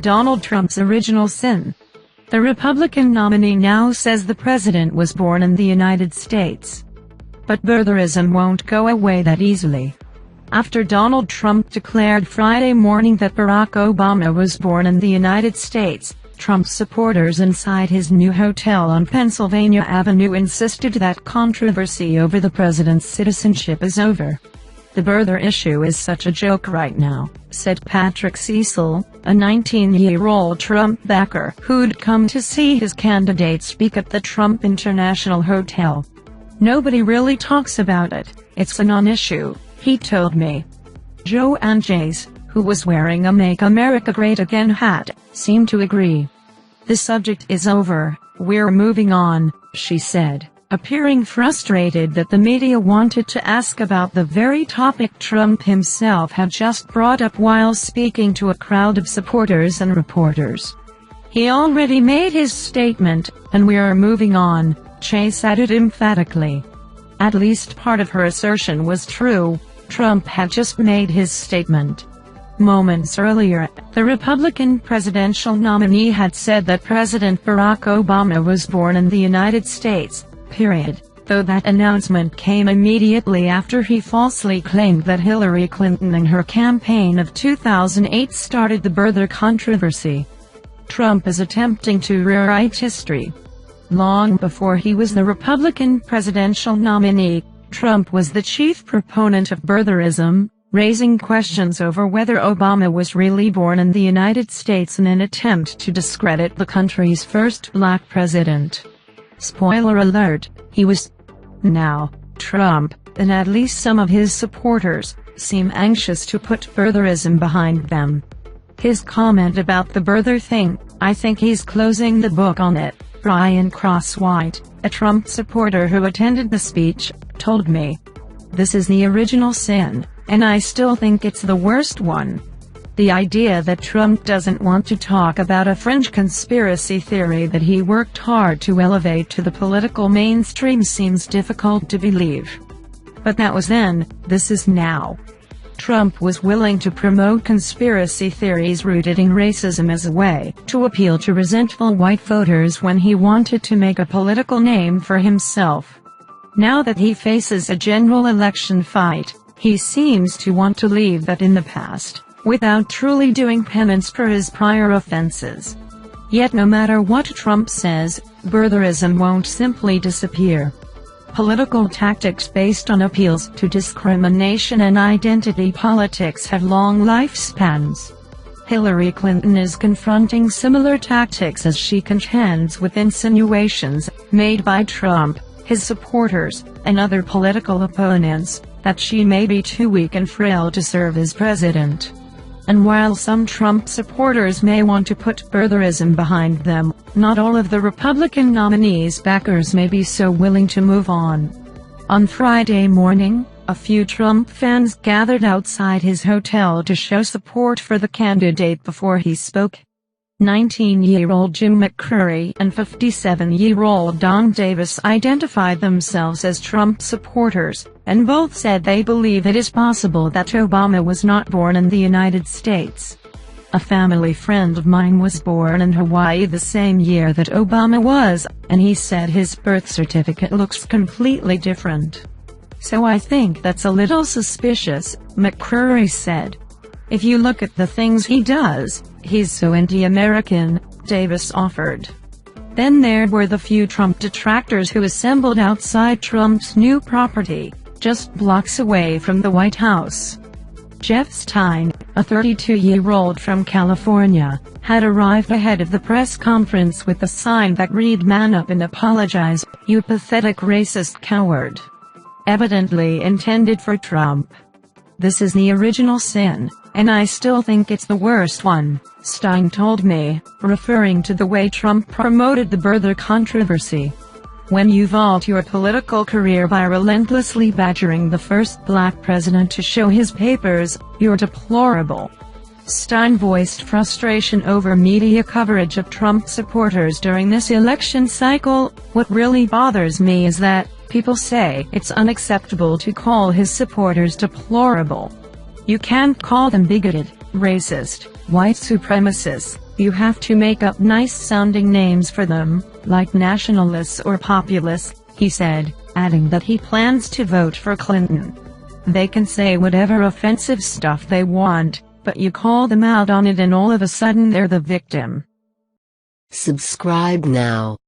Donald Trump's original sin. The Republican nominee now says the president was born in the United States. But birtherism won't go away that easily. After Donald Trump declared Friday morning that Barack Obama was born in the United States, Trump supporters inside his new hotel on Pennsylvania Avenue insisted that controversy over the president's citizenship is over. "The birther issue is such a joke right now," said Patrick Cecil, a 19-year-old Trump backer who'd come to see his candidate speak at the Trump International Hotel. "Nobody really talks about it, it's a non-issue," he told me. Joanne Jace, who was wearing a Make America Great Again hat, seemed to agree. "The subject is over, we're moving on," she said, appearing frustrated that the media wanted to ask about the very topic Trump himself had just brought up while speaking to a crowd of supporters and reporters. "He already made his statement, and we are moving on," Chase added emphatically. At least part of her assertion was true. Trump had just made his statement. Moments earlier, the Republican presidential nominee had said that President Barack Obama was born in the United States, period, though that announcement came immediately after he falsely claimed that Hillary Clinton in her campaign of 2008 started the birther controversy. Trump is attempting to rewrite history. Long before he was the Republican presidential nominee, Trump was the chief proponent of birtherism, raising questions over whether Obama was really born in the United States in an attempt to discredit the country's first black president. Spoiler alert, he was. Now, Trump, and at least some of his supporters, seem anxious to put birtherism behind them. His comment about the birther thing, "I think he's closing the book on it," Brian Crosswhite, a Trump supporter who attended the speech, told me. "This is the original sin, and I still think it's the worst one." The idea that Trump doesn't want to talk about a fringe conspiracy theory that he worked hard to elevate to the political mainstream seems difficult to believe. But that was then, this is now. Trump was willing to promote conspiracy theories rooted in racism as a way to appeal to resentful white voters when he wanted to make a political name for himself. Now that he faces a general election fight, he seems to want to leave that in the past, without truly doing penance for his prior offenses. Yet no matter what Trump says, birtherism won't simply disappear. Political tactics based on appeals to discrimination and identity politics have long lifespans. Hillary Clinton is confronting similar tactics as she contends with insinuations made by Trump, his supporters, and other political opponents, that she may be too weak and frail to serve as president. And while some Trump supporters may want to put birtherism behind them, not all of the Republican nominee's backers may be so willing to move on. On Friday morning, a few Trump fans gathered outside his hotel to show support for the candidate before he spoke. 19-year-old Jim McCurry and 57-year-old Don Davis identified themselves as Trump supporters, and both said they believe it is possible that Obama was not born in the United States. "A family friend of mine was born in Hawaii the same year that Obama was, and he said his birth certificate looks completely different. So I think that's a little suspicious," McCurry said. "If you look at the things he does, he's so anti-American," Davis offered. Then there were the few Trump detractors who assembled outside Trump's new property, just blocks away from the White House. Jeff Stein, a 32-year-old from California, had arrived ahead of the press conference with a sign that read "Man up and apologize, you pathetic racist coward," evidently intended for Trump. "This is the original sin, and I still think it's the worst one," Stein told me, referring to the way Trump promoted the birther controversy. "When you vault your political career by relentlessly badgering the first black president to show his papers, you're deplorable." Stein voiced frustration over media coverage of Trump supporters during this election cycle. "What really bothers me is that people say it's unacceptable to call his supporters deplorable. You can't call them bigoted, racist, white supremacists, You have to make up nice-sounding names for them, like nationalists or populists, he said, adding that he plans to vote for Clinton. They can say whatever offensive stuff they want, but you call them out on it and all of a sudden they're the victim. Subscribe now.